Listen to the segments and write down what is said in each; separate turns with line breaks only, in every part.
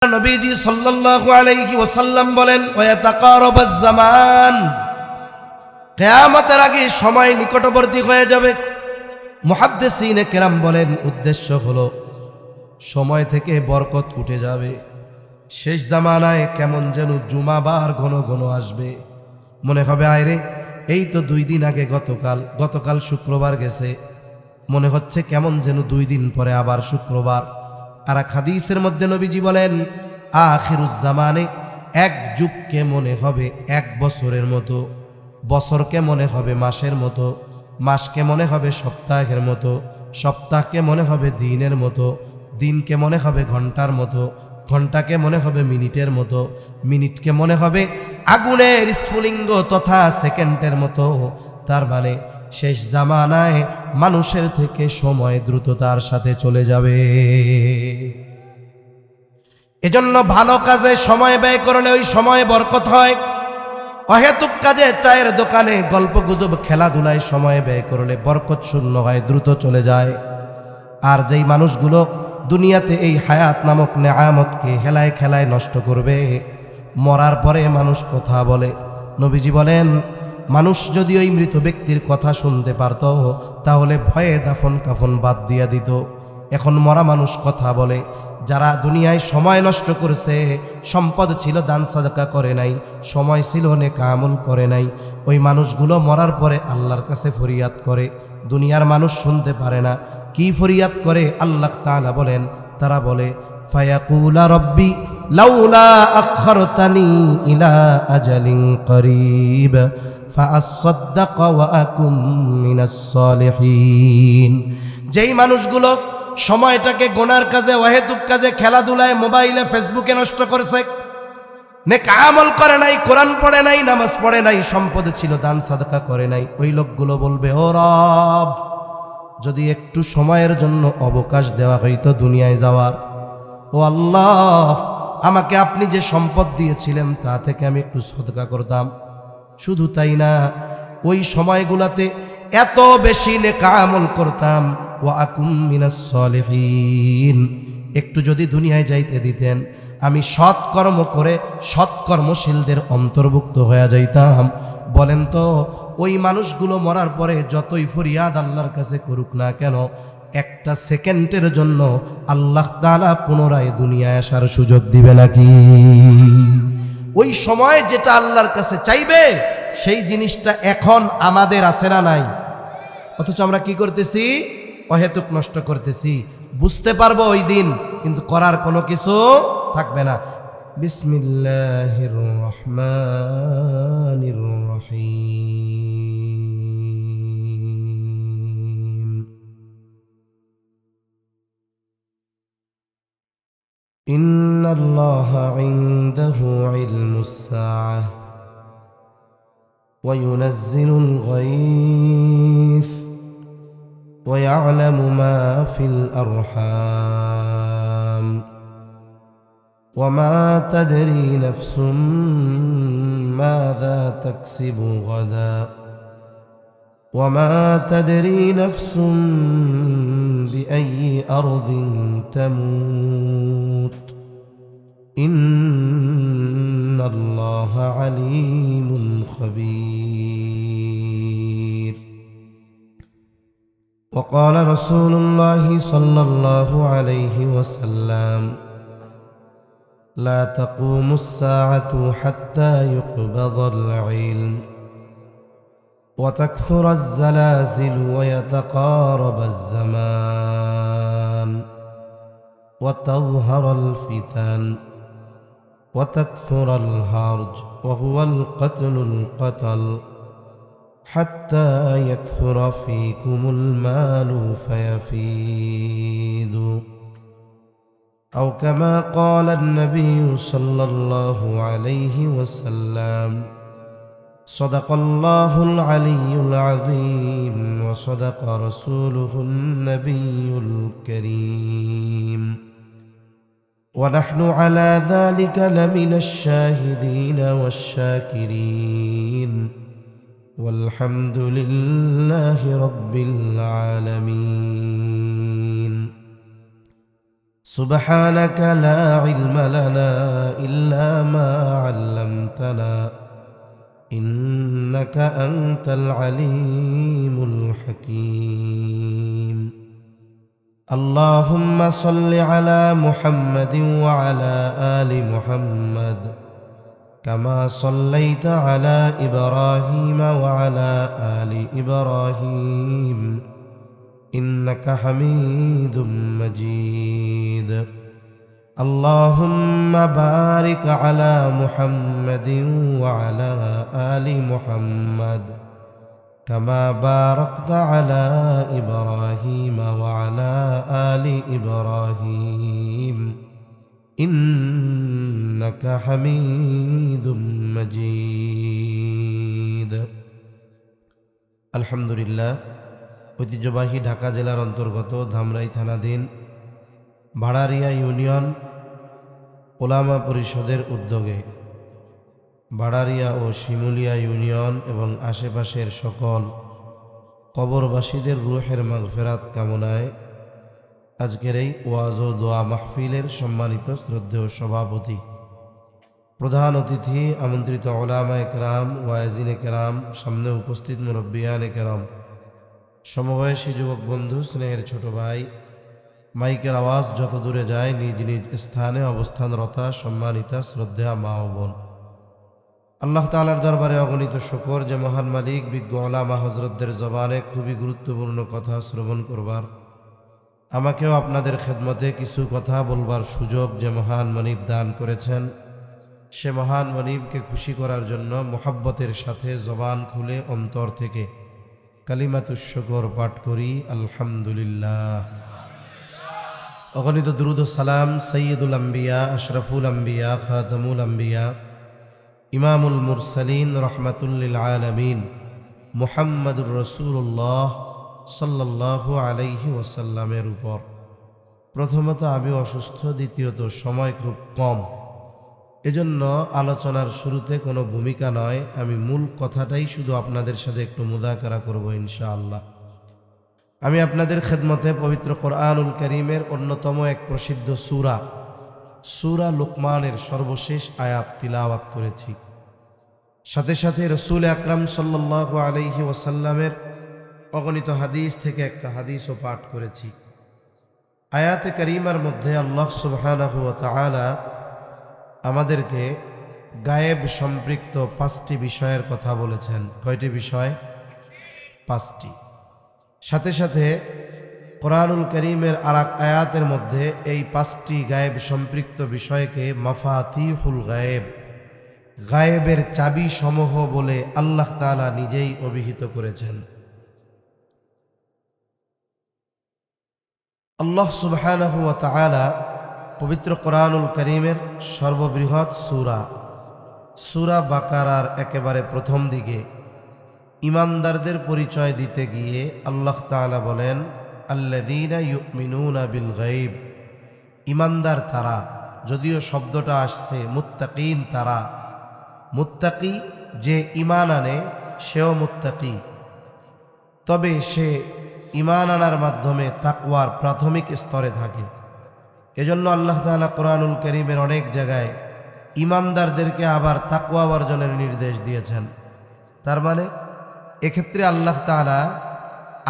নবীজি সাল্লাল্লাহু আলাইহি ওয়াসাল্লাম বলেন ওয়াতাকারাবাজ জামান, কিয়ামতের আগে সময় নিকটবর্তী হয়ে যাবে। মুহাদ্দিসিনে কেরাম বলেন উদ্দেশ্য হলো সময় থেকে বরকত উঠে যাবে। শেষ জামানায় কেমন যেন জুমাবার ঘন ঘন আসবে, মনে হবে আয়রে এই তো 2 দিন আগে গতকাল শুক্রবার গেছে, মনে হচ্ছে কেমন যেন 2 দিন পরে আবার শুক্রবার। আর এক হাদিসের মধ্যে নবীজি বলেন আখিরুজ জামানে এক যুগকে মনে হবে 1 বছরের মতো, বছরকে মনে হবে মাসের মতো, মাসকে মনে হবে সপ্তাহের মতো, সপ্তাহকে মনে হবে দিনের মতো, দিনকে মনে হবে ঘন্টার মতো, ঘন্টাকে মনে হবে মিনিটের মতো, মিনিটকে মনে হবে আগুনের স্ফুলিঙ্গ তথা সেকেন্ডের মতো। তার মানে শেষ জামানায় মানুষের থেকে সময় দ্রুততার সাথে চলে যাবে। এজন্য ভালো কাজে সময় ব্যয় করলে ওই সময় বরকত হয়। অহেতুক কাজে চায়ের দোকানে গল্প গুজব খেলাধুলায় সময় ব্যয় করলে বরকত শূন্য হয়, দ্রুত চলে যায়। আর যেই মানুষগুলো দুনিয়াতে এই হায়াত নামক নেয়ামতকে হেলায় খেলায় নষ্ট করবে, মরার পরে মানুষ কথা বলে। নবীজি বলেন মানুষ যদি ওই মৃত ব্যক্তির কথা শুনতে পারত তাহলে ভয়ে দাফন কাফন বাদ দিয়া দিত। এখন মরা মানুষ কথা বলে। যারা দুনিয়ায় সময় নষ্ট করেছে, সম্পদ ছিল দান সাদাকা করে নাই, সময় ছিল নেক আমল করে নাই, ওই মানুষগুলো মরার পরে আল্লাহর কাছে ফরিয়াদ করে। দুনিয়ার মানুষ শুনতে পারে না। কি ফরিয়াদ করে? আল্লাহ তাআলা বলেন, তারা বলে ফায়াকুলা রব্বি লাউলা আখখারতানি ইলা আজালিন করিব ফাআসাদদাক ওয়া আকুম মিনাস সালিহিন। যেই মানুষগুলো সময়টাকে গোনার কাজে, অহেতুক কাজে, খেলাধুলায়, মোবাইলে, ফেসবুকে নষ্ট করেছে, নেক আমল করে নাই, কোরআন পড়ে নাই, নামাজ পড়ে নাই, সম্পদ ছিল দান সাদাকা করে নাই, ওই লোকগুলো বলবে ও রব, যদি একটু সময়ের জন্য অবকাশ দেওয়া হইতো দুনিয়ায় যাওয়ার, ও আল্লাহ আমাকে আপনি যে সম্পদ দিয়েছিলেন তা থেকে আমি একটু সদকা করতাম। শুধু তাই না, ওই সময়গুলাতে এত বেশি নেক আমল করতাম, ওয়া আকুম মিনাস সালিহিন, একটু যদি দুনিয়ায় যাইতে দিতেন আমি সৎকর্ম করে সৎকর্মশীলদের অন্তর্ভুক্ত হয়ে যাইতাম। বলেন তো ওই মানুষগুলো মরার পরে যতই ফরিয়াদ আল্লাহর কাছে করুক না কেন, একটা সেকেন্ডের জন্য আল্লাহ তাআলা পুনরায় দুনিয়ায় আসার সুযোগ দিবে নাকি? ওই সময় যেটা আল্লাহর কাছে চাইবে সেই জিনিসটা এখন আমাদের আছে না নাই? অথচ আমরা কি করতেছি? অহেতুক নষ্ট করতেছি। বুঝতে পারবো ওই দিন, কিন্তু করার কোনো কিছু থাকবে না। বিসমিল্লাহির রহমানির রহিম। ইন্নাল্লাহা ইনদাহু ইলমুস সাআহ ওয়া ইউনাজ্জিলুল গায়থ ويعلم ما في الأرحام وما تدري نفس ماذا تكسب غدا وما تدري نفس بأي أرض تموت إن الله عليم خبير. وقال رسول الله صلى الله عليه وسلم لا تقوم الساعة حتى يقبض العلم وتكثر الزلازل ويتقارب الزمان وتظهر الفتن وتكثر الهرج وهو القتل حتى يكثر فيكم المال فيفيد أو كما قال النبي صلى الله عليه وسلم صدق الله العلي العظيم وصدق رسوله النبي الكريم ونحن على ذلك لمن الشاهدين والشاكرين والحمد لله رب العالمين. سبحانك لا علم لنا إلا ما علمتنا إنك أنت العليم الحكيم اللهم صل على محمد وعلى آل محمد كما صليت على إبراهيم وعلى آل إبراهيم إنك حميد مجيد اللهم بارك على محمد وعلى آل محمد كما باركت على إبراهيم وعلى آل إبراهيم إنك حميد مجيد الحمد لله ঐতিহ্যবাহী ঢাকা জেলার অন্তর্গত ধামরাই থানাধীন ভাড়ারিয়া ইউনিয়ন ওলামা পরিষদের উদ্যোগে ভাড়ারিয়া ও শিমুলিয়া ইউনিয়ন এবং আশেপাশের সকল কবরবাসীদের রূহের মাগফিরাত কামনায় আজকের এই ওয়াজ ও দোয়া মাহফিলের সম্মানিত শ্রদ্ধেয় সভাপতি, প্রধান অতিথি, আমন্ত্রিত ওলামায়ে কেরাম, ওয়াইজিনে কেরাম, সামনে উপস্থিত মুরব্বিয়ানে কেরাম, সমবয়সী যুবক বন্ধু, স্নেহের ছোট ভাই, মাইকের আওয়াজ যত দূরে যায় নিজ নিজ স্থানে অবস্থানরতা সম্মানিতা শ্রদ্ধা মা ও বোন, আল্লাহ তাআলার দরবারে অগণিত শুকর যে মহান মালিক বিজ্ঞ ওলামা হযরতদের জবানে খুবই গুরুত্বপূর্ণ কথা শ্রবণ করবার, আমাকেও আপনাদের খেদমতে কিছু কথা বলবার সুযোগ যে মহান মনিব দান করেছেন, সে মহান মনিবকে খুশি করার জন্য মোহাব্বতের সাথে জবান খুলে অন্তর থেকে কালিমাতুশ শুকর পাঠ করি আলহামদুলিল্লাহ। অগণিত দুরূদ ও সালাম সৈয়দুল আম্বিয়া, আশরাফুল আম্বিয়া, খাতামুল আম্বিয়া, ইমামুল মুরসালিন, রহমাতুল লিল আলামিন মুহাম্মাদুর রাসূলুল্লাহ সাল্লাল্লাহু আলাইহি ওয়াসাল্লামের উপর। প্রথমত আমি অসুস্থ, দ্বিতীয়ত সময় খুব কম, এজন্য আলোচনার শুরুতে কোনো ভূমিকা নয়, আমি মূল কথাটাই শুধু আপনাদের সাথে একটু মুযাকারা করব ইনশাআল্লাহ। আমি আপনাদের খেদমতে পবিত্র কোরআনুল কারীমের অন্যতম এক প্রসিদ্ধ সূরা লুকমানের সর্বশেষ আয়াত তিলাওয়াত করেছি। সাথে সাথে রাসূল আকরাম সাল্লাল্লাহু আলাইহি ওয়াসাল্লামের অগণিত হাদিস থেকে একটা হাদিসও পাঠ করেছি। আয়াতে কারীমার মধ্যে আল্লাহ সুবহানাহু ওয়া তাআলা আমাদেরকে গায়েব সম্পৃক্ত 5টি বিষয়ের কথা বলেছেন। কয়টি বিষয়? 5টি। সাথে সাথে কোরআনুল কারীমের আরেক আয়াতের মধ্যে এই 5টি গায়েব সম্পৃক্ত বিষয়কে মাফাতিহুল গায়েব, গায়েবের চাবি সমূহ বলে আল্লাহ তাআলা নিজেই অভিহিত করেছেন। আল্লাহ সুবহানাহু ওয়া তাআলা পবিত্র কোরআনুল কারীমের সর্ববৃহৎ সূরা বাকারার একেবারে প্রথম দিকে ঈমানদারদের পরিচয় দিতে গিয়ে আল্লাহ তাআলা বলেন, আল্লাযীনা ইউমিনুনা বিল গায়ব, ঈমানদার তারা, যদিও শব্দটা আসছে মুত্তাকিন তারা, মুত্তাকি যে ঈমান আনে সেও মুত্তাকি, তবে সে ঈমান আনার মাধ্যমে তাকওয়ার প্রাথমিক স্তরে থাকে। এজন্য আল্লাহ তাআলা কোরআনুল কারীমের অনেক জায়গায় ঈমানদারদেরকে আবার তাকওয়া অর্জনের নির্দেশ দিয়েছেন। তার মানে এক্ষেত্রে আল্লাহ তাআলা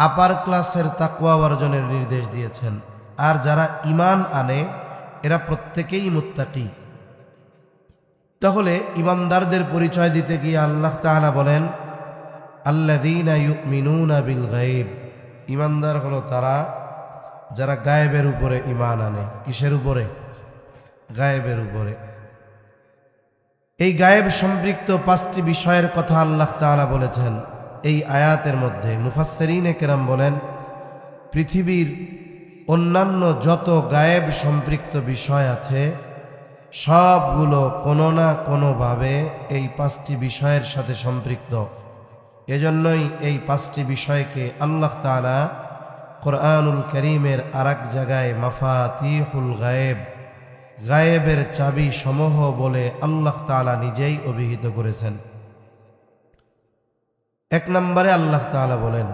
আপার ক্লাসের তাকওয়া অর্জনের নির্দেশ দিয়েছেন, আর যারা ঈমান আনে এরা প্রত্যেকেই মুত্তাকি। তাহলে ঈমানদারদের পরিচয় দিতে গিয়ে আল্লাহ তাআলা বলেন, আল্লাযীনা ইউমিনুনা বিল গায়ব, ঈমানদার হলো তারা যারা গায়েবের উপরে ঈমান আনে। কিসের উপরে? গায়েবের উপরে। এই গায়েব সম্পৃক্ত 5টি বিষয়ের কথা আল্লাহ তাআলা বলেছেন এই আয়াতের মধ্যে। মুফাসসিরিনে কেরাম বলেন, পৃথিবীর অন্যান্য যত গায়েব সম্পৃক্ত বিষয় আছে সবগুলো কোনো না কোনোভাবে এই 5টি বিষয়ের সাথে সম্পৃক্ত। এজন্যই এই 5টি বিষয়কে আল্লাহ তাআলা কোরআনুল কারীমের আরেক জায়গায় মাফাতিহুল গায়েব, গায়েবের চাবি সমূহ বলে আল্লাহ তাআলা নিজেই অভিহিত করেছেন। 1 নম্বরে আল্লাহ তাআলা বলেন,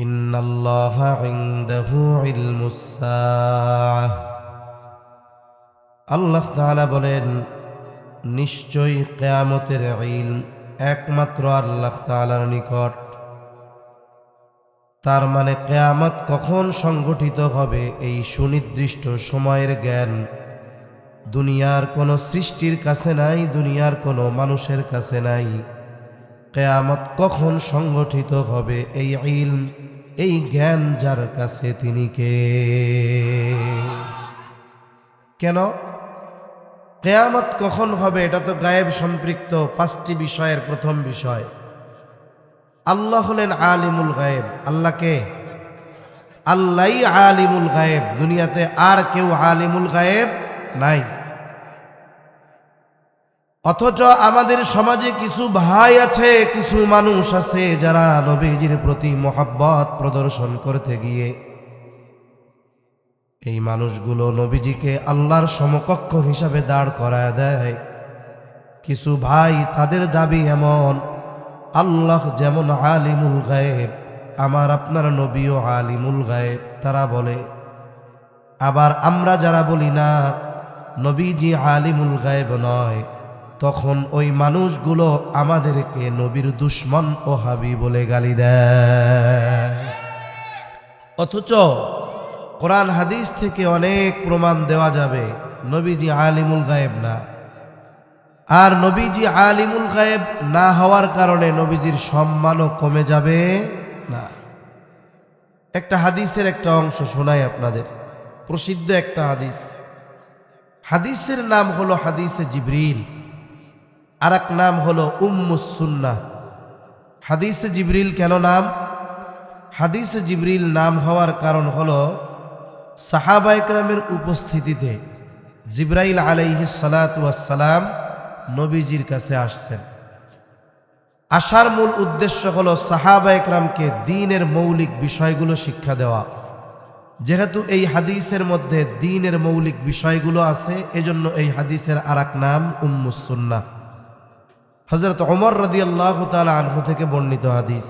ইন্নাল্লাহা ইনদাহু ইলমুস সাআহ। আল্লাহ তাআলা বলেন, নিশ্চয়ই কিয়ামতের ইলম একমাত্র আল্লাহ তাআলার নিকট। তার মানে কিয়ামত কখন সংঘটিত হবে এই সুনির্দিষ্ট সময়ের জ্ঞান দুনিয়ার কোনো সৃষ্টির কাছে নাই, দুনিয়ার কোনো মানুষের কাছে নাই। কিয়ামত কখন সংঘটিত হবে এই ইলম, এই জ্ঞান যার কাছে তিনি কে? কেন কিয়ামত কখন হবে? এটা তো গায়েব সম্পৃক্ত 5টি বিষয়ের প্রথম বিষয়। আল্লাহ হলেন আলিমুল গায়েব। আল্লাহকে আল্লাহই আলিমুল গায়েব, দুনিয়াতে আর কেউ আলিমুল গায়েব নাই। অথচ আমাদের সমাজে কিছু ভাই আছে, কিছু মানুষ আছে যারা নবীজির প্রতি মহব্বত প্রদর্শন করতে গিয়ে এই মানুষগুলো নবীজিকে আল্লাহর সমকক্ষ হিসাবে দাঁড় করায় দেয়। কিছু ভাই তাদের দাবি এমন, আল্লাহ যেমন আলিমুল গায়েব, আমার আপনার নবীও আলিমুল গায়েব তারা বলে। আবার আমরা যারা বলি না নবীজি আলিমুল গায়েব নয়, তখন ওই মানুষগুলো আমাদেরকে নবীর দুশ্মন ও হাবি বলে গালি দেয়। অথচ কোরআন হাদিস থেকে অনেক প্রমাণ দেওয়া যাবে নবীজি আলিমুল গায়েব না। আর নবীজি আলিমুল গায়েব না হওয়ার কারণে নবীজির সম্মানও কমে যাবে না। একটা হাদিসের একটা অংশ শোনাই আপনাদের, প্রসিদ্ধ একটা হাদিস। হাদিসের নাম হলো হাদিসে জিবরিল, আর এক নাম হলো উম্মুস সুন্নাহ। হাদিসে জিবরিল কেন নাম? হাদিসে জিবরিল নাম হওয়ার কারণ হলো সাহাবায়ে কেরামের উপস্থিতিতে জিবরাইল আলাইহিস সালাতু ওয়াস সালাম নবীজির কাছে আসছেন। আসার মূল উদ্দেশ্য হলো সাহাবায়ে কেরামকে দ্বীনের মৌলিক বিষয়গুলো শিক্ষা দেওয়া। যেহেতু এই হাদিসের মধ্যে দ্বীনের মৌলিক বিষয়গুলো আছে, এজন্য এই হাদিসের আরেক নাম উম্মুস সুন্নাহ। হযরত ওমর রাদিয়াল্লাহু তাআলা আনহু থেকে বর্ণিত হাদিস।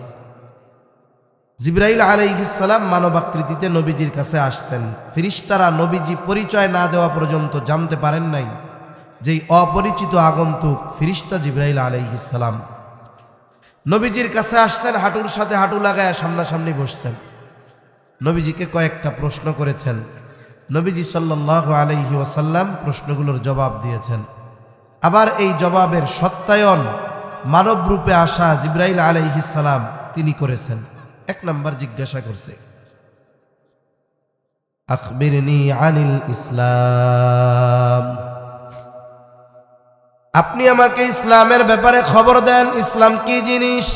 জিবরাইল আলাইহিস সালাম মানবাকৃতিতে নবীজির কাছে আসছেন। ফেরেশতারা নবীজি পরিচয় না দেওয়া পর্যন্ত জানতে পারেন নাই যেই অপরিচিত আগন্তুক ফেরেশতা জিবরাইল আলাইহিস সালাম। নবীজির কাছে আসছেন, হাঁটুর সাথে হাঁটু লাগায় সামনাসামনি বসছেন। নবীজিকে কয়েকটা প্রশ্ন করেছেন। নবীজি সাল্লাল্লাহু আলাইহি ওয়াসাল্লাম প্রশ্নগুলোর জবাব দিয়েছেন। আবার এই জবাবের সত্যায়ন মানব রূপে আসা জিবরাইল আলাইহিস সালাম তিনি করেছেন। এক নাম্বার জিজ্ঞাসা করছে, আখবিরনি আনিল ইসলাম, আপনি আমাকে ইসলামের ব্যাপারে খবর দেন, ইসলাম কি জিনিস?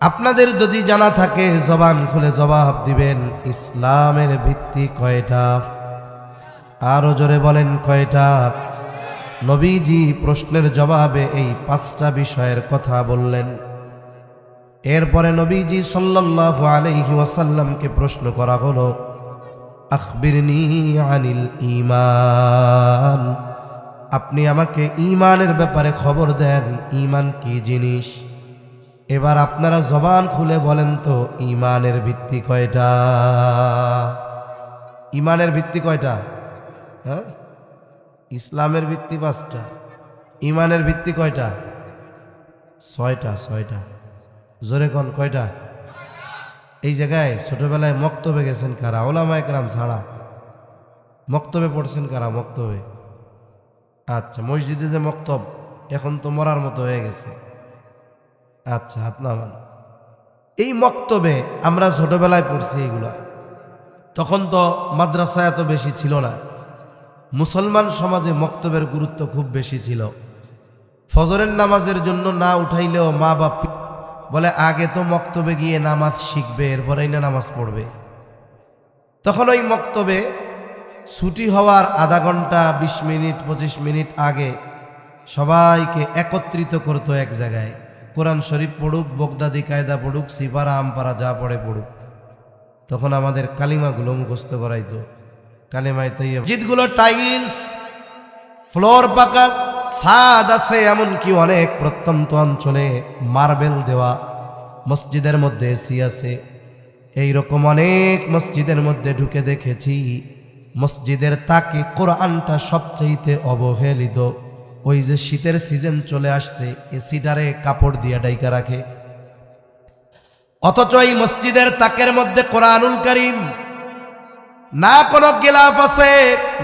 আপনাদের যদি জানা থাকে জবান খুলে জবাব দিবেন, ইসলামের ভিত্তি কয়টা? আরো জোরে বলেন কয়টা? নবীজি প্রশ্নের জবাবে এই 5টা বিষয়ের কথা বললেন। এরপরে নবীজি সাল্লাল্লাহু আলাইহি ওয়াসাল্লামকে প্রশ্ন করা হলো, আখবিরনি আনিল ঈমান, আপনি আমাকে ঈমানের ব্যাপারে খবর দেন, ঈমান কি জিনিস? এবার আপনারা জবান খুলে বলেন তো, ঈমানের ভিত্তি কয়টা? ঈমানের ভিত্তি কয়টা? হ্যাঁ, ইসলামের ভিত্তি 5টা, ঈমানের ভিত্তি কয়টা? 6টা। জোরে কোন কয়টা? এই জায়গায় ছোটবেলায় মক্তবে গেছেন কারা? ওলামায়ে কেরাম ছাড়া মক্তবে পড়ছেন কারা? মক্তবে, আচ্ছা, মসজিদে যে মক্তব এখন তো মরার মতো হয়ে গেছে। আচ্ছা, হাত নামান। এই মক্তবে আমরা ছোটবেলায় পড়ছি এগুলা। তখন তো মাদ্রাসা এত বেশি ছিল না। মুসলমান সমাজে মক্তবের গুরুত্ব খুব বেশি ছিল। ফজরের নামাজের জন্য না উঠাইলেও মা বাপ বলে আগে তো মক্তবে গিয়ে নামাজ শিখবে, এরপরেই না নামাজ পড়বে। তখন ওই মক্তবে ছুটি হওয়ার আধা ঘন্টা 20 মিনিট 25 মিনিট আগে সবাইকে একত্রিত করতো এক জায়গায়। কোরআন শরীফ পড়ুক, বগদাদি কায়দা পড়ুক, সিপারা আমপারা যা পড়ে পড়ুক। তখন আমাদের কালিমাগুলো মুখস্থ করাইতো। কালিমায় তাইয়্যিবা, মসজিদগুলো টাইলস, ফ্লোর পাকা, ছাদ আছে, এমনকি অনেক প্রত্যন্ত অঞ্চলে মার্বেল দেওয়া। মসজিদের মধ্যে এসি আছে। এই রকম অনেক মসজিদের মধ্যে ঢুকে দেখেছি মসজিদের তাকে কোরআনটা সবচেয়ে অবহেলিত। ওই যে শীতের সিজন চলে আসছে, এসিটারে কাপড় দিয়ে ডাইকা রাখে, অথচ এই মসজিদের তাকের মধ্যে কোরআনুল কারীম না কোনো গিলাফ আছে,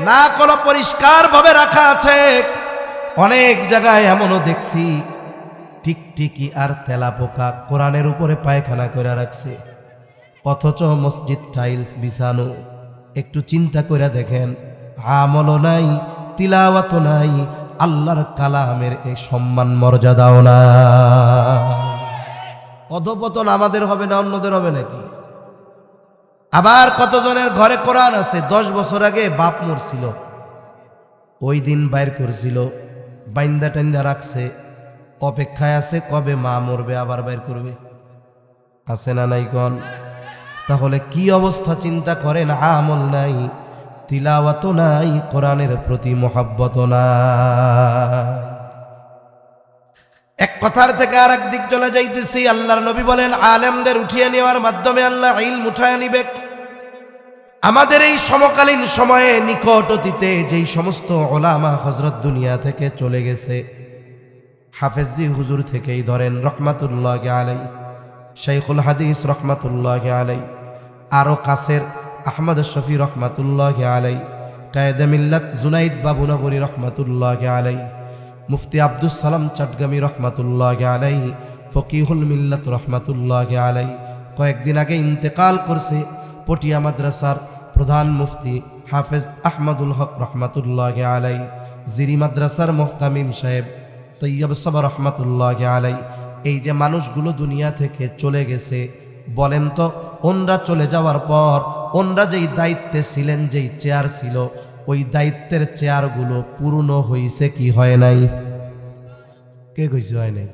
না কোনো পরিষ্কার ভাবে রাখা আছে। অনেক জায়গায় এমনও দেখছি টিকটিকি আর তেলাপোকা কোরআনের উপরে পায়খানা করে রাখছে, অথচ মসজিদ টাইলস বিছানো। একটু চিন্তা করে দেখেন, আমলও নাই, তিলাওয়াতও নাই, আল্লাহর কালামের এই সম্মান মর্যাদাও না। অধপতন আমাদের হবে না অন্যদের হবে নাকি? আবার কতজনের ঘরে কোরআন আছে, 10 বছর আগে বাপ মরছিল, ওই দিন বাইর করছিল, বাইন্দা টাইন্দা রাখছে, অপেক্ষায় আছে কবে মা মরবে আবার বাইর করবে। আছে না নাই কোন? তাহলে কি অবস্থা চিন্তা করেন, আমল নাই, তিলাওয়াত নাই, কোরআনের প্রতি মহব্বত নাই। এক কথার থেকে আর এক দিক চলে যাইতেছি। আল্লাহর নবী বলেন আলেমদের উঠিয়ে নেওয়ার মাধ্যমে আল্লাহ ইলম উঠায় নিবে। আমাদের এই সমকালীন সময়ে নিকট অতীতে যেই সমস্ত ওলামা হযরত দুনিয়া থেকে চলে গেছে, হাফেজি হুজুর থেকেই ধরেন রহমাতুল্লাহি আলাইহি, শাইখুল হাদিস রহমাতুল্লাহি আলাইহি, আরো কাসের আহমদ শফি রহমাতুল্লাহি আলাইহি, কায়েদে মিল্লাত জুনাইদ বাবুনগরী রহমাতুল্লাহি আলাইহি, মুফতি আব্দুস সালাম চটগামী রহমাতুল্লাহি আলাইহি, ফকিহুল মিল্লাত রহমাতুল্লাহি আলাইহি। কয়েকদিন আগে ইন্তেকাল করছে পটিয়া মাদ্রাসার প্রধান মুফতি হাফেজ আহমদুল হক রহমাতুল্লাহি আলাইহি, জিরি মাদ্রাসার মুহতামিম সাহেব তৈয়ব সাবা রহমাতুল্লাহি আলাইহি। এই যে মানুষগুলো দুনিয়া থেকে চলে গেছে, বলেন তো ওনরা চলে যাওয়ার পর ওনরা যেই দায়িত্বে ছিলেন, যেই চেয়ার ছিল, ওই দায়িত্বের চেয়ারগুলো পূর্ণ হইছে কি হয় নাই? কে কইছে হয় নাই?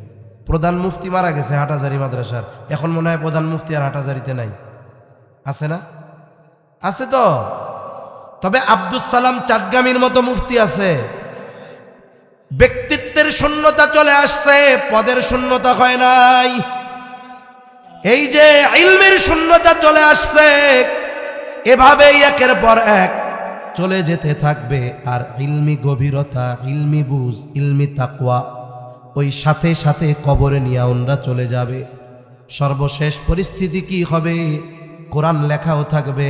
প্রধান মুফতি মারা গেছে হাটাজারি মাদ্রাসার, এখন মনে হয় প্রধান মুফতি আর হাটাজারিতে নাই, আছে না? আছে তো। তবে আব্দুস সালাম চাটগামীর মতো মুফতি আছে। ব্যক্তিত্বের শূন্যতা চলে আসছে, পদের শূন্যতা হয় নাই। এই যে ইলমের শূন্যতা চলে আসছে, এভাবেই একের পর এক চলে যেতে থাকবে। আর ইলমি গভীরতা, ইলমি বুঝ, ইলমি তাকওয়া ওই সাথে সাথে কবরে নিয়ে ওনরা চলে যাবে। সর্বশেষ পরিস্থিতি কি হবে? কোরআন লেখাও থাকবে,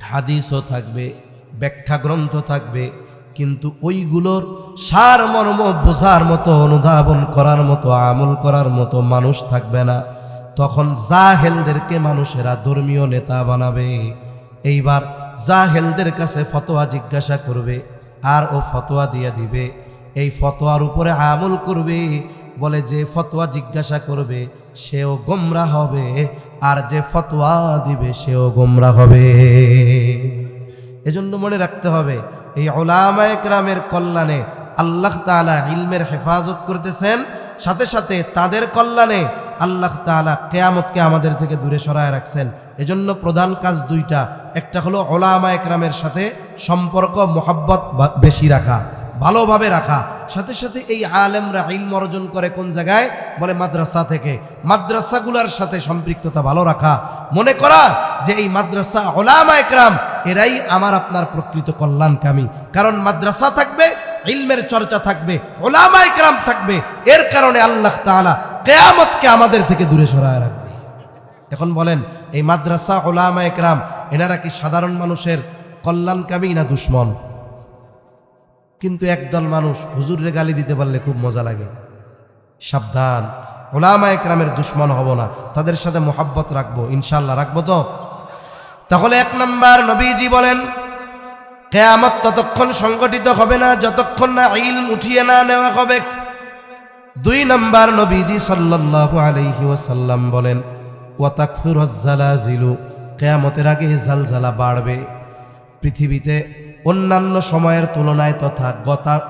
হাদিসও থাকবে, ব্যাখ্যা গ্রন্থ থাকবে, কিন্তু ওইগুলোর সার মর্ম বোঝার মতো, অনুধাবন করার মতো, আমল করার মতো মানুষ থাকবে না। তখন জাহেলদেরকে মানুষেরা ধর্মীয় নেতা বানাবে। এইবার জাহেলদের কাছে ফতোয়া জিজ্ঞাসা করবে, আর ও ফতোয়া দিয়ে দিবে। এই ফতোয়ার উপরে আমল করবে। বলে যে ফতোয়া জিজ্ঞাসা করবে সেও গোমরাহ হবে, আর যে ফতোয়া দিবে সেও গোমরাহ হবে। এজন্য মনে রাখতে হবে, এই উলামায়ে কেরামের কল্যাণে আল্লাহ তাআলা ইলমের হেফাজত করতেছেন, সাথে সাথে তাদের কল্যাণে আল্লাহ তাআলা কিয়ামতকে আমাদের থেকে দূরে সরায় রাখছেন। এজন্য প্রধান কাজ দুইটা, একটা হলো উলামায়ে কেরামের সাথে সম্পর্ক মহব্বত বেশি রাখা, ভালোভাবে রাখা, সাথে সাথে এই আলেমরা ইলম অর্জন করে কোন জায়গায়? বলে মাদ্রাসা থেকে। মাদ্রাসাগুলোর সাথে সম্পৃক্ততা ভালো রাখা, মনে করা যে এই মাদ্রাসা উলামায়ে কেরাম এরাই আমার আপনার প্রকৃত কল্যাণকামী। কারণ মাদ্রাসা থাকবে, ইলমের চর্চা থাকবে, উলামায়ে কেরাম থাকবে, এর কারণে আল্লাহ তাআলা কিয়ামতকে আমাদের থেকে দূরে সরায় রাখবে। এখন বলেন, এই মাদ্রাসা উলামায়ে কেরাম এনারা কি সাধারণ মানুষের কল্যাণকামী না দুশ্মন? কিন্তু একদল মানুষ হুজুরে গালি দিতে পারলে খুব মজা লাগে। সাবধান, উলামায়ে কেরামের দুশ্মন হব না, তাদের সাথে মোহাব্বত রাখবো, ইনশাআল্লাহ রাখবো তো। তাহলে 1 নাম্বার, নবীজি বলেন কিয়ামত ততক্ষণ সংগঠিত হবে না যতক্ষণ না ইলম উঠিয়ে না নেওয়া হবে। 2 নাম্বার, নবীজি সাল্লাল্লাহু আলাইহি ওয়াসাল্লাম বলেন ওয়া তাকসুরুজ জালাজিলু, কিয়ামতের আগে জালজালা বাড়বে। পৃথিবীতে অন্যান্য সময়ের তুলনায় তথা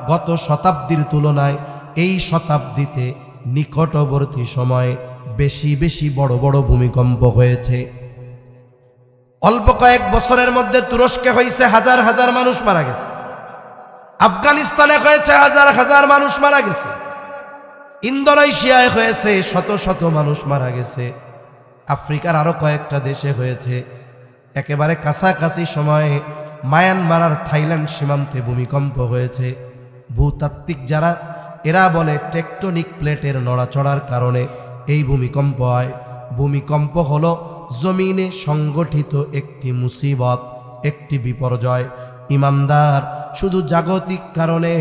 গত শতাব্দীর তুলনায় এই শতাব্দীতে নিকটবর্তী সময়ে বেশি বেশি বড় বড় ভূমিকম্প হয়েছে। অল্প কয়েক বছরের মধ্যে তুরস্কে হয়েছে হাজার হাজার মানুষ মারা গেছে, আফগানিস্তানে হয়েছে হাজার হাজার মানুষ মারা গেছে, ইন্দোনেশিয়ায় হয়েছে, শত শত মানুষ মারা গেছে। আফ্রিকার আরো কয়েকটা দেশে হয়েছে। একেবারে কাছাকাছি সময়ে মায়ানমার আর থাইল্যান্ড সীমান্তে ভূমিকম্প হয়েছে। ভূতাত্ত্বিক যারা, এরা বলে টেকটনিক প্লেটের নড়াচড়ার কারণে এই ভূমিকম্প হয়। ভূমিকম্প হলো জমিনে সংগঠিত একটি মুসিবত, একটি বিপর্যয়। ইমানদার শুধু জাগতিক কারণে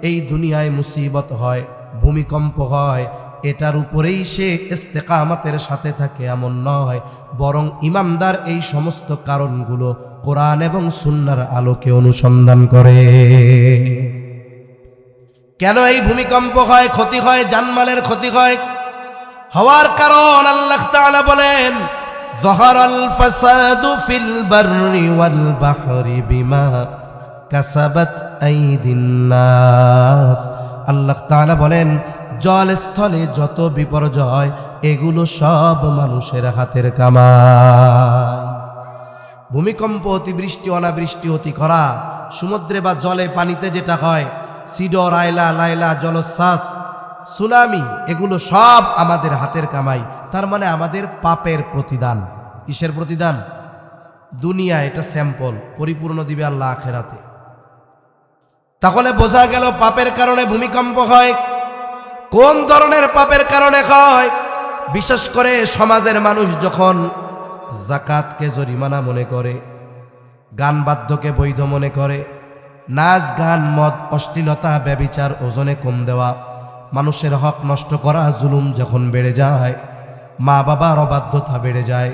এই দুনিয়ায় মুসিবত হয়, ভূমিকম্প হয়, এটার উপরেই সে ইস্তেকামতের সাথে থাকে এমন নয়, বরং ইমানদার এই সমস্ত কারণগুলো কোরআন এবং সুন্নাহর আলোকে অনুসন্ধান করে। কেন এই ভূমিকম্প হয়, ক্ষতি হয়, জানমালের ক্ষতি হয়? হওয়ার কারণ আল্লাহ তাআলা বলেন, যাহারাল ফাসাদু ফিল বাররি ওয়াল বাহরি বিমা কাসাবাত আইদিন নাস। আল্লাহ তাআলা বলেন, জল স্থলে যত বিপর্যয়, এগুলো সব মানুষের হাতের কামাই। ভূমিকম্প, অতিবৃষ্টি, অনাবৃষ্টি, অতি খরা, সমুদ্রে বা জলে পানিতে যেটা হয়, সিডর, আইলা, লাইলা, জলোচ্ছ্বাস, সুনামি, এগুলো সব আমাদের হাতের কামাই। তার মানে আমাদের পাপের প্রতিদান। কিসের প্রতিদান? দুনিয়া এটা স্যাম্পল, পরিপূর্ণ দিবে আল্লাহ আখেরাতে। তাহলে বোঝা গেল পাপের কারণে ভূমিকম্প হয়। কোন ধরনের পাপের কারণে হয়? বিশেষ করে সমাজের মানুষ যখন যাকাতকে জরিমানা মনে করে, গান বাদ্যকে বৈধ মনে করে, নাচ গান, মদ, অশ্লীলতা, ব্যভিচার, ওজনে কম দেওয়া, মানুষের হক নষ্ট করা, জুলুম যখন বেড়ে যায়, মা বাবার অবাধ্যতা বেড়ে যায়,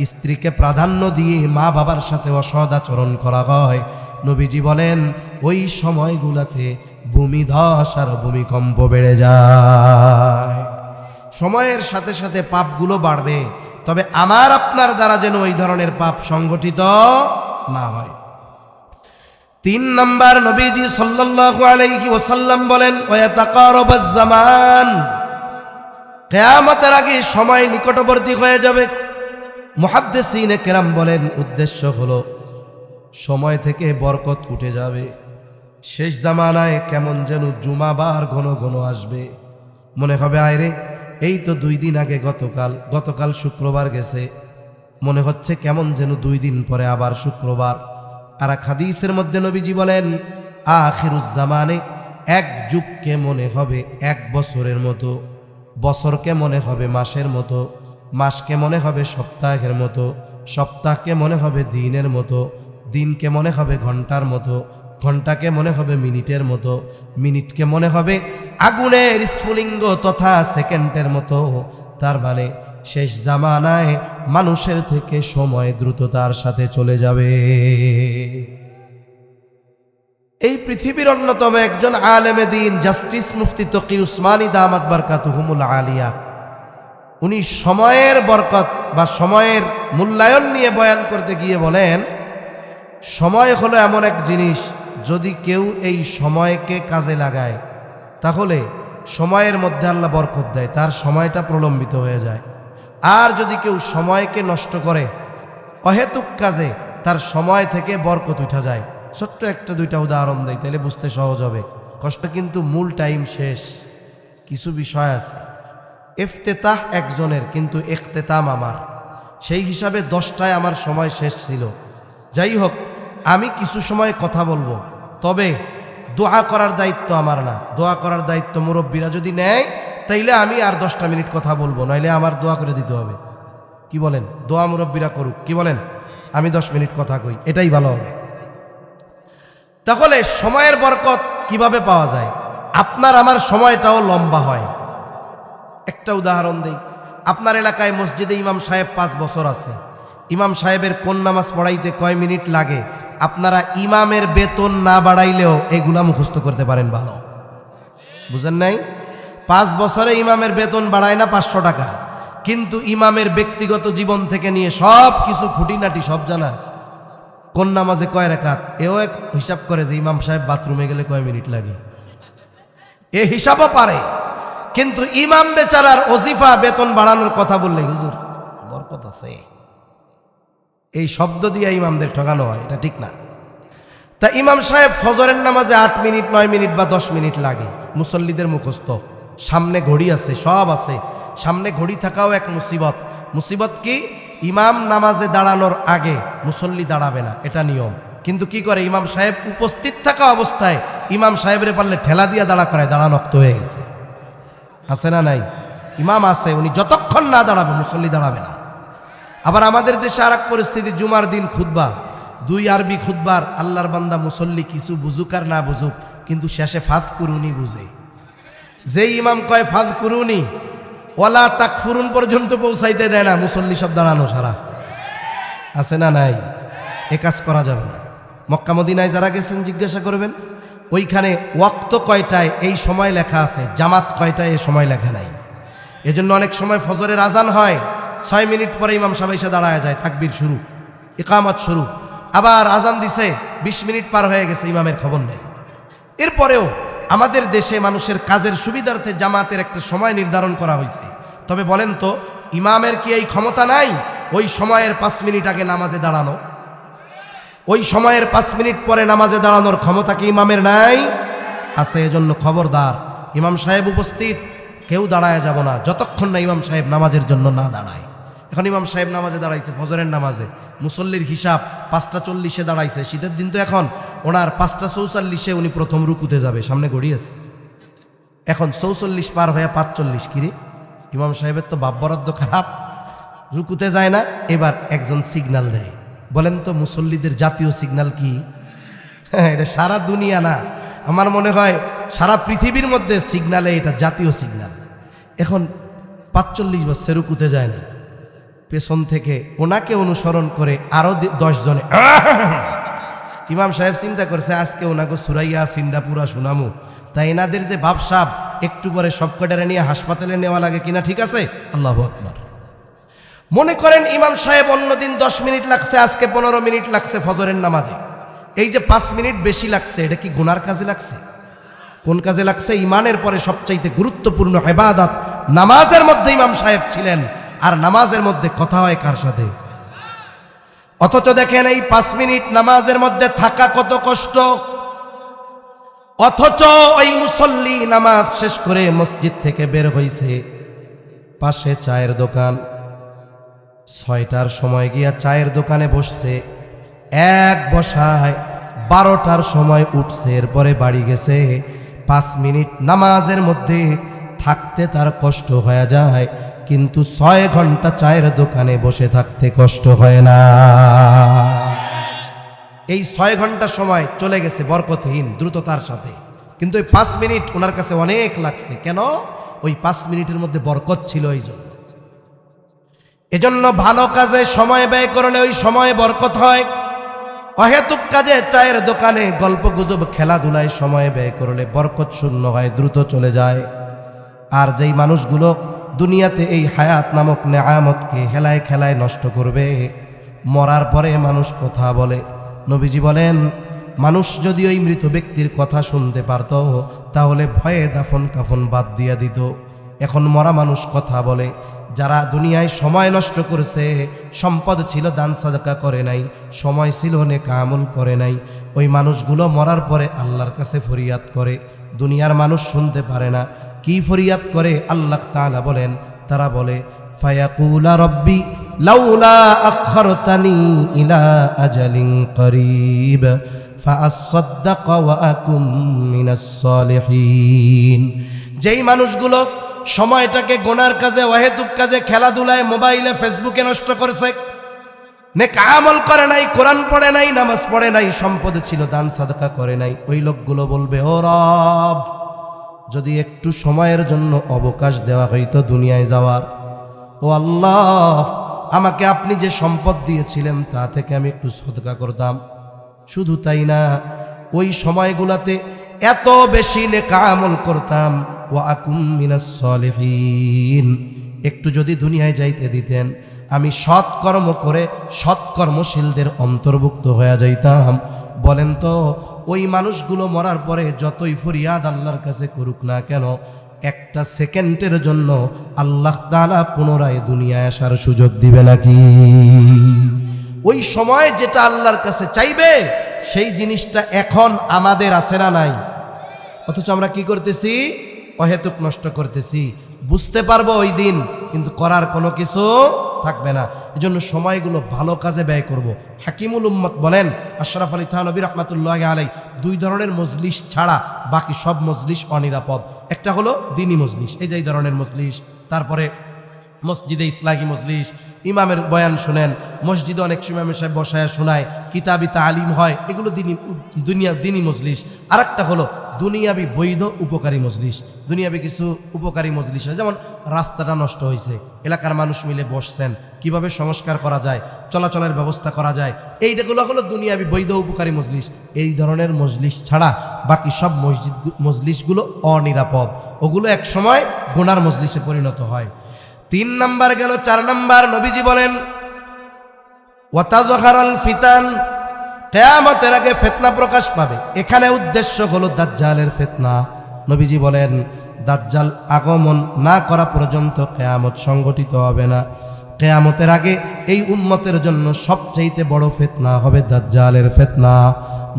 স্ত্রীকে প্রাধান্য দিয়ে মা বাবার সাথে অসদাচরণ করা হয়, নবীজি বলেন ওই সময়গুলাতে ভূমিধস আর ভূমিকম্প বেড়ে যায়। সময়ের সাথে সাথে পাপগুলো বাড়বে, তবে আমার আপনার দ্বারা যেন ওই ধরনের পাপ সংগঠিত না হয়। 3 নাম্বার, নবীজি সাল্লাল্লাহু আলাইহি ওয়াসাল্লাম বলেন, ওয়াতাকারাবাজ জামান, কিয়ামতের আগে সময় নিকটবর্তী হয়ে যাবে। মুহাদ্দিসিনে কেরাম বলেন, উদ্দেশ্য হলো সময় থেকে বরকত উঠে যাবে। শেষ জামানায় কেমন যেন জুমাবার ঘন ঘন আসবে, মনে হবে আয়রে এই তো 2 দিন আগে গতকাল শুক্রবার গেছে, মনে হচ্ছে কেমন যেন 2 দিন পরে আবার শুক্রবার। আর এক হাদিসের মধ্যে নবীজি বলেন, আখিরুজ জামানে, এক যুগকে মনে হবে 1 বছরের মতো, বছরকে মনে হবে মাসের মতো, মাসকে মনে হবে সপ্তাহের মতো, সপ্তাহকে মনে হবে দিনের মতো, দিনকে মনে হবে ঘন্টার মতো, ঘন্টাকে মনে হবে মিনিটের মতো, মিনিটকে মনে হবে আগুনের স্ফুলিঙ্গ তথা সেকেন্ডের মতো। তার মানে শেষ জামানায় মানুষের থেকে সময় দ্রুততার সাথে চলে যাবে। এই পৃথিবীর অন্যতম একজন আলেমে দ্বীন জাস্টিস মুফতি তকি উসমানী দামাত বারকাতুহুমুল আলিয়া, উনি সময়ের বরকত বা সময়ের মূল্যায়ন নিয়ে বয়ান করতে গিয়ে বলেন, সময় হলো এমন এক জিনিস, যদি কেউ এই সময়কে কাজে লাগায় তাহলে সময়ের মধ্যে আল্লাহ বরকত দেয়, তার সময়টা প্রলম্বিত হয়ে যায়। আর যদি কেউ সময়কে নষ্ট করে অহেতুক কাজে, তার সময় থেকে বরকত উঠা যায়। ছোট্ট 1-2টা উদাহরণ দেয়, তাহলে বুঝতে সহজ হবে। কষ্ট কিন্তু মূল টাইম শেষ, কিছু বিষয় আছে। ইফতেতাহ একজনের, কিন্তু ইখতেতাম আমার, সেই হিসাবে 10টায় আমার সময় শেষ ছিল। যাই হোক, আমি কিছু সময় কথা বলবো, তবে দোয়া করার দায়িত্ব আমার না, দোয়া করার দায়িত্ব মুরব্বীরা যদি নেয় তাইলে আমি আর 10টা মিনিট কথা বলবো, নইলে আমার দোয়া করে দিতে হবে। কি বলেন? দোয়া মুরব্বীরা করুক, কি বলেন? আমি 10 মিনিট কথা কই, এটাই ভালো হবে। তাহলে সময়ের বরকত কিভাবে পাওয়া যায়? আপনার আমার সময়টাও লম্বা হয়। একটা উদাহরণ দেই, আপনার এলাকায় মসজিদে ইমাম সাহেব 5 বছর আছে, ইমাম সাহেবের কোন নামাজ পড়াইতে কয় মিনিট লাগে, আপনারা ইমামের বেতন না বাড়াইলেও এগুলা মুখস্থ করতে পারেন ভালো। বুঝেন নাই? 5 বছরে ইমামের বেতন বাড়ায় না 500 টাকা, কিন্তু ইমামের ব্যক্তিগত জীবন থেকে নিয়ে সব কিছু খুঁটিনাটি সব জানা আছে। কোন নামাজে কয় রাকাত, এও এক হিসাব করে যে ইমাম সাহেব বাথরুমে গেলে কয় মিনিট লাগে, এ হিসাবও পারে। কিন্তু ইমাম বেচারার ওজিফা বেতন বাড়ানোর কথা বললে হুজুর বরকত আছে, এই শব্দ দিয়ে ইমামদের ঠকানো হয়, এটা ঠিক না। তা ইমাম সাহেব ফজরের নামাজে 8 মিনিট, 9 মিনিট বা 10 মিনিট লাগে, মুসল্লিদের মুখস্থ সামনে ঘড়ি আছে, সব আছে, সামনে ঘড়ি থাকাও এক মুসিবত। মুসিবত কি? ইমাম নামাজে দাঁড়ানোর আগে মুসল্লি দাঁড়াবে না, এটা নিয়ম। কিন্তু কি করে ইমাম সাহেব উপস্থিত থাকা অবস্থায় ইমাম সাহেবরে পারলে ঠেলা দিয়ে দাঁড়া করায়, দাঁড়া নক্ত হয়ে গেছে। আছে না নাই? ইমাম আছে, উনি যতক্ষণ না দাঁড়াবে মুসল্লি দাঁড়াবে না। আবার আমাদের দেশে আর এক পরিস্থিতি, জুমার দিন খুতবা, 2 আরবি খুতবার, আল্লাহর বান্দা মুসল্লি কিছু বুঝুক আর না বুঝুক, কিন্তু শেষে ফাযকুরুনি বুঝে। যে ইমাম কয় ফাযকুরুনি ওয়ালা তাকফুরুন পর্যন্ত পৌঁছাইতে দেয় না, মুসল্লি সব দাঁড়ানো সারা। আছে না নাই? এ কাজ করা যাবে না। মক্কা মদিনায় যারা গেছেন জিজ্ঞাসা করবেন, ওইখানে ওয়াক্ত কয়টায় এই সময় লেখা আছে, জামাত কয়টায় এ সময় লেখা নাই। এজন্য অনেক সময় ফজরের আজান হয়, 6 মিনিট পরে ইমাম সাহেব এসে দাঁড়ায় যায়, তাকবীর শুরু, ইকামত শুরু। আবার আজান দিছে, 20 মিনিট পার হয়ে গেছে, ইমামের খবর নেই। এরপরেও আমাদের দেশে মানুষের কাজের সুবিধার্থে জামাতের একটা সময় নির্ধারণ করা হয়েছে। তবে বলেন তো, ইমামের কি এই ক্ষমতা নাই ওই সময়ের 5 মিনিট আগে নামাজে দাঁড়ানো? ওই সময়ের 5 মিনিট পরে নামাজে দাঁড়ানোর ক্ষমতা কি ইমামের নাই? আছে। এজন্য খবরদার, ইমাম সাহেব উপস্থিত, কেউ দাঁড়ায় যাব না যতক্ষণ না ইমাম সাহেব নামাজের জন্য না দাঁড়ায়। এখন ইমাম সাহেব নামাজে দাঁড়াইছে, ফজরের নামাজে, মুসল্লির হিসাব 5:40-এ দাঁড়াইছে। শীতের দিন তো এখন, ওনার 5:44-এ উনি প্রথম রুকুতে যাবে, সামনে ঘড়ি আছে। এখন 44 পার হয়ে 5:40, কিরে ইমাম সাহেবের তো বাপ বরাদ্দ খারাপ, রুকুতে যায় না। এবার একজন সিগন্যাল দেয়। বলেন তো মুসল্লিদের জাতীয় সিগন্যাল কি? এটা সারা দুনিয়া না, আমার মনে হয় সারা পৃথিবীর মধ্যে সিগন্যালে এটা জাতীয় সিগন্যাল। এখন 45 বছর রুকুতে যায় না, পেছন থেকে ওনাকে অনুসরণ করে আরো 10 জনে ইমাম সাহেব চিন্তা করছে আজকে ওনাকে সুরাইয়া সিন্ডা পুরা শুনামু, তাই এনাদের যে ভাবসাব একটু পরে সবকটারে নিয়ে হাসপাতালে নেওয়া লাগে কিনা, ঠিক আছে? আল্লাহু আকবার। মনে করেন ইমাম সাহেব অন্যদিন 10 মিনিট লাগছে, আজকে 15 মিনিট লাগছে ফজরের নামাজে। এই যে 5 মিনিট বেশি লাগছে, এটা কি গুনার কাজে লাগছে? কোন কাজে লাগছে? ইমানের পরে সবচাইতে গুরুত্বপূর্ণ ইবাদত নামাজের মধ্যে ইমাম সাহেব ছিলেন। আর নামাজের মধ্যে কথা হয় কার সাথে? অথচ দেখেন এই 5 মিনিট নামাজের মধ্যে থাকা কত কষ্ট। অথচ ওই মুসল্লি নামাজ শেষ করে মসজিদ থেকে বের হইছে, পাশে চায়ের দোকান, 6টার সময় গিয়া চায়ের দোকানে বসছে, এক বসায় 12টার সময় উঠছে, এরপরে বাড়ি গেছে। 5 মিনিট নামাজের মধ্যে থাকতে তার কষ্ট হয়ে যায়, কিন্তু 6 ঘন্টা চায়ের দোকানে বসে থাকতে কষ্ট হয় না। এই 6 ঘন্টা সময় চলে গেছে বরকতহীন দ্রুততার সাথে, কিন্তু ওই 5 মিনিট ওনার কাছে অনেক লাগছে। কেন? ওই 5 মিনিটের মধ্যে বরকত ছিল। এজন্য ভালো কাজে সময় ব্যয় করলে ওই সময় বরকত হয়। অহেতুক কাজে চায়ের দোকানে গল্প গুজব খেলাধুলায় সময় ব্যয় করলে বরকত শূন্য হয়, দ্রুত চলে যায়। আর যেই মানুষগুলো দুনিয়াতে এই হায়াত নামক নেয়ামতকে খেলায় খেলায় নষ্ট করবে, মরার পরে মানুষ কথা বলে। নবীজি বলেন, মানুষ যদি ওই মৃত ব্যক্তির কথা শুনতে পারত তাহলে ভয়ে দাফন কাফন বাদ দিয়া দিত। এখন মরা মানুষ কথা বলে। যারা দুনিয়ায় সময় নষ্ট করেছে, সম্পদ ছিল দান সাদাকা করে নাই, সময় ছিল নেক আমল করে নাই, ওই মানুষগুলো মরার পরে আল্লাহর কাছে ফরিয়াদ করে। দুনিয়ার মানুষ শুনতে পারে না। কি ফরিয়াদ করে? আল্লাহ তাআলা বলেন, তারা বলে ফায়াকুলা রব্বি লাউলা আখরতানি ইলা আজালিন করিব ফাআসাদদাক ওয়া আকুম মিনাস সালিহিন। যেই মানুষগুলো সময়টাকে গোনার কাজে, অহেতুক কাজে, খেলাধুলায়, মোবাইলে, ফেসবুকে নষ্ট করেছে, নেক আমল করে নাই, কোরআন পড়ে নাই, নামাজ পড়ে নাই, সম্পদ ছিল দান সাদাকা করে নাই, ওই লোকগুলো বলবে, ও রব, যদি একটু সময়ের জন্য অবকাশ দেওয়া হইতো দুনিয়ায় যাওয়ার, ও আল্লাহ, আমাকে আপনি যে সম্পদ দিয়েছিলেন তা থেকে আমি একটু সদকা করতাম। শুধু তাই না, ওই সময়গুলাতে এত বেশি নেক আমল করতাম, ওয়া আকুম মিনাস সালিহিন। একটু যদি দুনিয়ায় যাইতে দিতেন, আমি সৎকর্ম করে সৎকর্মশীলদের অন্তর্ভুক্ত হয়ে যাইতাম। বলেন তো, ওই মানুষগুলো মরার পরে যতই ফরিয়াদ আল্লাহর কাছে করুক না কেন, একটা সেকেন্ডের জন্য আল্লাহ তাআলা পুনরায় দুনিয়ায় আসার সুযোগ দিবে নাকি? ওই সময় যেটা আল্লাহর কাছে চাইবে সেই জিনিসটা এখন আমাদের আছে না নাই? অথচ আমরা কি করতেছি? অহেতুক নষ্ট করতেছি, বুঝতে পারবো ওই দিন, কিন্তু করার কোনো কিছু থাকবে না। এজন্য সময়গুলো ভালো কাজে ব্যয় করব। হাকিমুল উম্মত বলেন, আশরাফ আলী থানবী রহমাতুল্লাহি আলাইহি, দুই ধরনের মজলিস ছাড়া বাকি সব মজলিস অনিরাপদ। একটা হলো দ্বীনি মজলিস, এই যে এই ধরনের মজলিস, তারপরে মসজিদে ইসলাহি মজলিস, ইমামের বয়ান শুনেন, মসজিদে অনেক ইমামের সাহেব বসায় শোনায়, কিতাবি তালিম হয়, এগুলো দ্বীনি মজলিস। আর একটা হলো দুনিয়াবি বৈধ উপকারী মজলিস। দুনিয়াবি কিছু উপকারী মজলিস হয়, যেমন রাস্তাটা নষ্ট হয়েছে, এলাকার মানুষ মিলে বসছেন, কিভাবে সংস্কার করা যায়, চলাচলের ব্যবস্থা করা যায়, এইটাগুলো হলো দুনিয়াবি বৈধ উপকারী মজলিস। এই ধরনের মজলিস ছাড়া বাকি সব মজলিসগুলো অনিরাপদ, ওগুলো এক সময় গুনার মজলিসে পরিণত হয়। 3 নাম্বার গেল। 4 নাম্বার নবীজি বলেন, ওয়াতাযহারাল ফিতান, কিয়ামতের আগে ফিতনা প্রকাশ পাবে। এখানে উদ্দেশ্য হলো দাজ্জালের ফিতনা। নবীজি বলেন, দাজ্জাল আগমন না করা পর্যন্ত কিয়ামত সংগঠিত হবে না। কিয়ামতের আগে এই উম্মতের জন্য সবচেয়ে বড় ফিতনা হবে দাজ্জালের ফিতনা।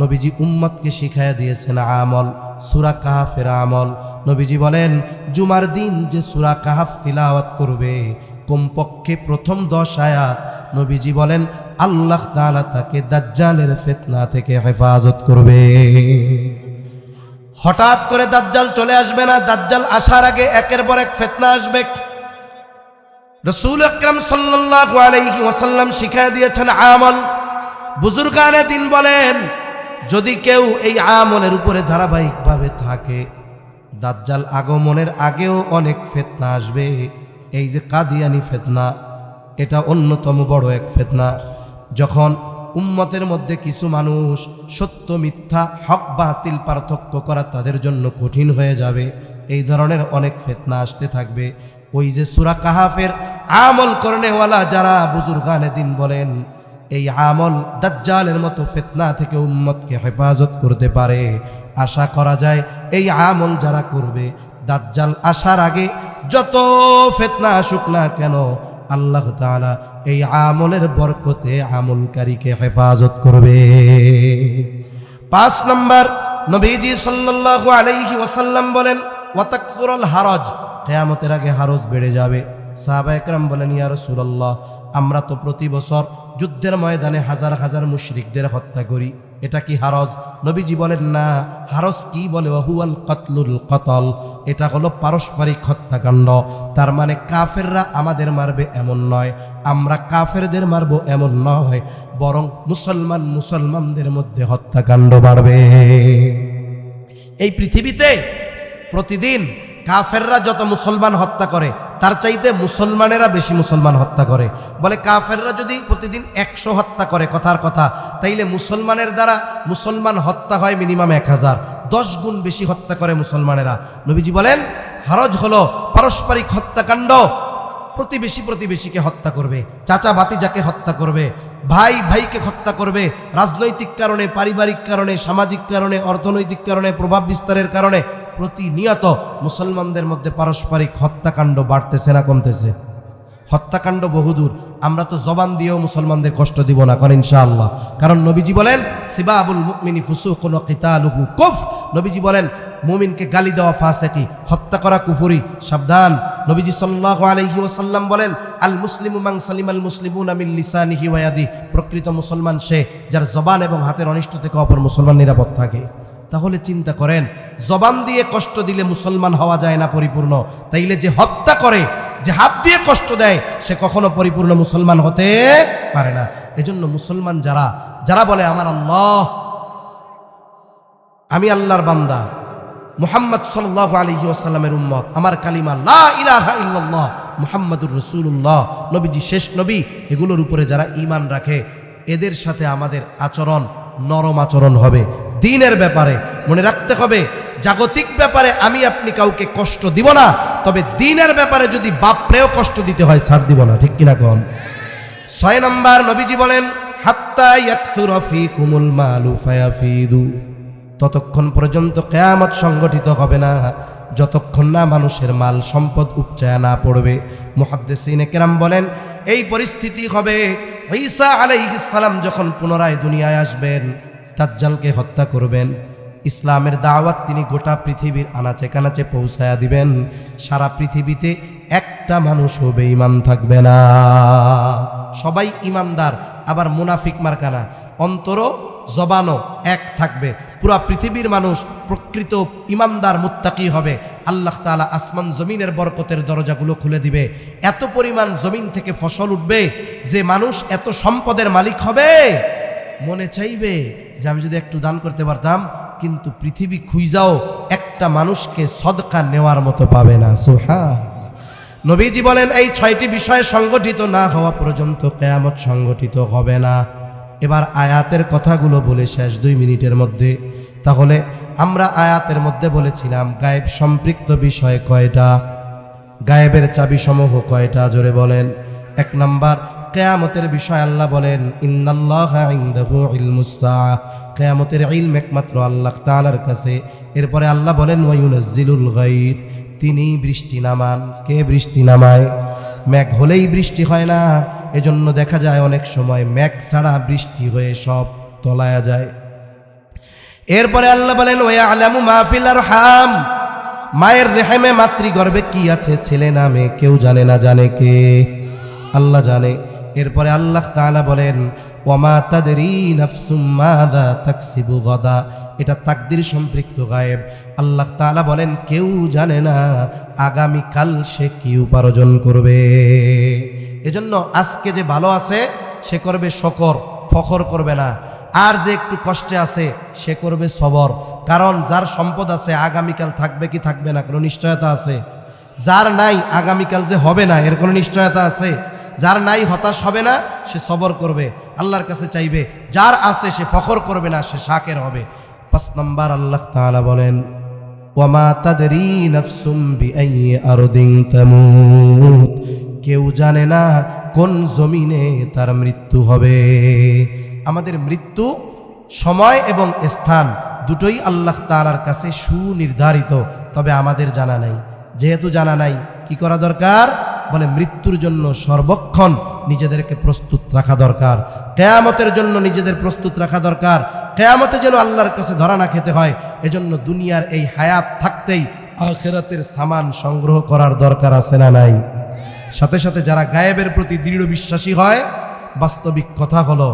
নবীজি উম্মতকে শিখায়া দিয়েছেন আমল, সূরা কাহফের আমল। নবীজি বলেন, জুমার দিন যে সূরা কাহফ তিলাওয়াত করবে, কমপক্ষে প্রথম 10 আয়াত, নবীজি বলেন আল্লাহ তাআলা তাকে দাজ্জালের ফিতনা থেকে হেফাজত করবে। হঠাৎ করে দাজ্জাল চলে আসবে না, দাজ্জাল আসার আগে একের পর এক ফিতনা আসবে। রাসূল আকরাম সাল্লাল্লাহু আলাইহি ওয়াসাল্লাম শিখায় দিয়েছেন আমল। বুজুর্গানে দিন বলেন, যদি কেউ এই আমলের উপরে ধারাবাহিকভাবে থাকে, দাজ্জাল আগমনের আগেও অনেক ফিতনা আসবে। এই যে কাদিয়ানি ফিতনা, এটা অন্যতম বড় এক ফিতনা। যখন উম্মতের মধ্যে কিছু মানুষ সত্য মিথ্যা, হক বাতিল পার্থক্য করা তাদের জন্য কঠিন হয়ে যাবে, এই ধরনের অনেক ফিতনা আসতে থাকবে। ওই যে সূরা কাহফের আমল করনেওয়ালা যারা, বুজুর্গানে দিন বলেন, এই আমল দাজ্জালের মতো ফিতনা থেকে উম্মতকে হেফাজত করতে পারে। আশা করা যায় এই আমল যারা করবে, দাজ্জাল আসার আগে যত ফিতনা আসুক না কেন, আল্লাহ তাআলা এই আমলের বরকতে আমলকারীকে হেফাজত করবে। 5 নাম্বার নবীজি সাল্লাল্লাহু আলাইহি ওয়াসাল্লাম বলেন, ওয়াতাকসুরুল হারাজ, কিয়ামতের আগে হারজ বেড়ে যাবে। সাহাবায়ে কেরাম বলেন, ইয়া রাসূলুল্লাহ, আমরা তো প্রতি বছর যুদ্ধের ময়দানে হাজার হাজার মুশরিকদের হত্যা করি, এটা কি হারজ? নবীজি বলেন, না, হারজ কি বলে, ওয়াহুয়াল কাতলুল কতল, এটা হলো পারস্পরিক হত্যাকাণ্ড। তার মানে কাফেররা আমাদের মারবে এমন নয়, আমরা কাফেরদের মারবো এমন নয়, বরং মুসলমানদের মধ্যে হত্যাকাণ্ড বাড়বে। এই পৃথিবীতে প্রতিদিন কাফেররা যত মুসলমান হত্যা করে, তার চাইতে মুসলমানেরা বেশি মুসলমান হত্যা করে। বলে কাফেররা যদি প্রতিদিন 100 হত্যা করে, কথার কথা, তাইলে মুসলমানের দ্বারা মুসলমান হত্যা হয় মিনিমাম 1000, 10 গুণ বেশি হত্যা করে মুসলমানেরা। নবীজি বলেন, হারজ হলো পারস্পরিক হত্যাকাণ্ড। প্রতিবেশীকে হত্যা করবে, চাচা ভাতিজাকে হত্যা করবে, ভাই ভাইকে হত্যা করবে, রাজনৈতিক কারণে, পারিবারিক কারণে, সামাজিক কারণে, অর্থনৈতিক কারণে, প্রভাব বিস্তারের কারণে প্রতিনিয়ত মুসলমানদের মধ্যে পারস্পরিক হত্যাকাণ্ড বাড়তেছে না কমতেছে? হত্যাকাণ্ড বহুদূর, আমরা তো জবান দিয়েও মুসলমানদের কষ্ট দিব না, কারণ ইনশাআল্লাহ। কারণ নবীজি বলেন, সিবাবুল মুমিনি ফুসুকুন ওয়া কিতালুহু কুফর। নবীজি বলেন, মুমিনকে গালি দেওয়া ফাসিকি, হত্যা করা কুফরি, সাবধান। নবীজি সাল্লাল্লাহু আলাইহি ওয়াসাল্লাম বলেন, আল মুসলিমু মান সালিমাল মুসলিমুনা মিন লিসানিহি ওয়া ইয়াদিহি, প্রকৃত মুসলমান সে যার জবান এবং হাতের অনিষ্ট থেকে অপর মুসলমান নিরাপদ থাকে। তাহলে চিন্তা করেন, জবান দিয়ে কষ্ট দিলে মুসলমান হওয়া যায় না পরিপূর্ণ, তাইলে যে হত্যা করে, যে হাত দিয়ে কষ্ট দেয়, সে কখনো পরিপূর্ণ মুসলমান হতে পারে না। এজন্য মুসলমান যারা বলে আমার আল্লাহ, আমি আল্লাহর বান্দা, মুহাম্মদ সাল্লাল্লাহু আলাইহি ওয়াসাল্লামের উম্মত, আমার কালিমা লা ইলাহা ইল্লাল্লাহ মুহাম্মাদুর রাসূলুল্লাহ, নবীজি শেষ নবী, এগুলোর উপরে যারা ঈমান রাখে, এদের সাথে আমাদের আচরণ নরম আচরণ হবে। দ্বীনের ব্যাপারে মনে রাখতে হবে, জাগতিক ব্যাপারে আমি আপনি কাউকে কষ্ট দিব না, তবে দ্বীনের ব্যাপারে যদি বাপরেও কষ্ট দিতে হয় ছাড় দিব না, ঠিক কিনা কোন? 6 নাম্বার নবীজি বলেন, হাত্তা ইয়াকসুরা ফীকুমুল মালু ফায়াফিদু, ততক্ষণ পর্যন্ত কিয়ামত সংগঠিত হবে না যতক্ষণ না মানুষের মাল সম্পদ উপচায়া না পড়বে। মুহাদ্দিসিনে কেরাম বলেন, এই পরিস্থিতি হবে ঈসা আলাইহিস সালাম যখন পুনরায় দুনিয়ায় আসবেন, দাজ্জালকে হত্যা করবেন, ইসলামের দাওয়াত তিনি গোটা পৃথিবীর আনাচে কানাচে পৌঁছায়া দিবেন। সারা পৃথিবীতে একটা মানুষও বেঈমান থাকবে না, সবাই ইমানদার। আবার মুনাফিক মার্কানা, অন্তরও জবানও এক থাকবে। পুরা পৃথিবীর মানুষ প্রকৃত ইমানদার মুত্তাকি হবে। আল্লাহ তাআলা আসমান জমিনের বরকতের দরজাগুলো খুলে দিবে। এত পরিমাণ জমিন থেকে ফসল উঠবে যে মানুষ এত সম্পদের মালিক হবে, মনে চাইবে যে আমি যদি একটু দান করতে পারতাম, কিন্তু পৃথিবী খুঁজাও একটা মানুষকে সদকা নেওয়ার মতো পাবে না। সুবহানাল্লাহ। নবীজি বলেন এই 6টি বিষয় সংগঠিত না হওয়া পর্যন্ত কিয়ামত সংগঠিত হবে না। এবার আয়াতের কথাগুলো বলে শেষ 2 মিনিটের মধ্যে। তাহলে আমরা আয়াতের মধ্যে বলেছিলাম গায়েব সম্পৃক্ত বিষয় কয়টা, গায়েবের চাবিসমূহ কয়টা, জোরে বলেন। 1 নাম্বার কিয়ামতের বিষয় আল্লাহ বলেন ইন্নাল্লাহা ইনদাহু ইলমুস সাআহ, কিয়ামতের ইলম একমাত্র আল্লাহ তাআলার কাছে। এরপরে আল্লাহ বলেন ওয়া ইউনাজ্জিলুল গায়থ, তিনি বৃষ্টি নামান। কে বৃষ্টি নামায়? মেঘ হলেই বৃষ্টি হয় না, এজন্য দেখা যায় অনেক সময় মেঘ ছাড়া বৃষ্টি হয়ে সব তলায়া যায়। এরপরে আল্লাহ বলেন ওয়া ইয়ালামু মা ফিল আরহাম, মায়ের রেহেমে মাতৃগর্ভে কি আছে, ছেলে না মেয়ে, কেউ জানে না, জানে কে? আল্লাহ জানে। এরপরে আল্লাহ তাআলা বলেন ওয়া মা তাদরি নাফসুম মাযা তাকসিবু গাদা, এটা তাকদীর সম্পৃক্ত গায়েব। আল্লাহ তাআলা বলেন কেউ জানে না আগামী কাল সে কি উপার্জন করবে। এজন্য আজকে যে ভালো আছে সে করবে শকর, ফখর করবে না। আর যে একটু কষ্টে আছে সে করবে সবর। কারণ যার সম্পদ আছে আগামীকাল থাকবে কি থাকবে না কোনো নিশ্চয়তা আছে। যার নাই আগামীকাল যে হবে না এর কোনো নিশ্চয়তা আছে। যার নাই হতাশ হবে না, সে সবর করবে, আল্লাহর কাছে চাইবে। যার আছে সে ফখর করবে না, সে শাকের হবে। 5 নম্বর আল্লাহ তাআলা বলেন ওয়ামা তাদরি নাফসুম বিআইয়ি আরদিন তামুত, কেউ জানে না কোন জমিনে তার মৃত্যু হবে। আমাদের মৃত্যু সময় এবং স্থান দুটোই আল্লাহ তাআলার কাছে সুনির্ধারিত, তবে আমাদের জানা নাই। যেহেতু জানা নাই, কি করা দরকার? বলে মৃত্যুর জন্য সর্বক্ষণ নিজেদেরকে প্রস্তুত রাখা দরকার, কিয়ামতের জন্য নিজেদের প্রস্তুত রাখা দরকার। কিয়ামতে যেন আল্লাহর কাছে ধরা না খেতে হয়, এজন্য দুনিয়ার এই হায়াত থাকতেই আখিরাতের সামান সংগ্রহ করার দরকার আছে না নাই? সাথে সাথে যারা গায়েবের প্রতি দৃঢ় বিশ্বাসী হয়, বাস্তবিক কথা হলো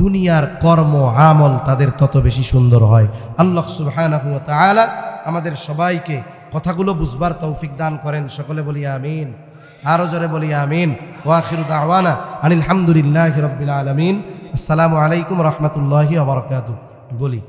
দুনিয়ার কর্ম আমল তাদের তত বেশি সুন্দর হয়। আল্লাহ সুবহানাহু ওয়া তাআলা আমাদের সবাইকে কথাগুলো বুঝবার তৌফিক দান করেন। সকলে বলি আমিন, আরো জোরে বলি আমিন। ওয়া আখিরু দাওয়ানা আনিল হামদুলিল্লাহি রাব্বিল আলামিন। আসসালামু আলাইকুম ওয়া রাহমাতুল্লাহি ওয়া বারাকাতুহু। বলি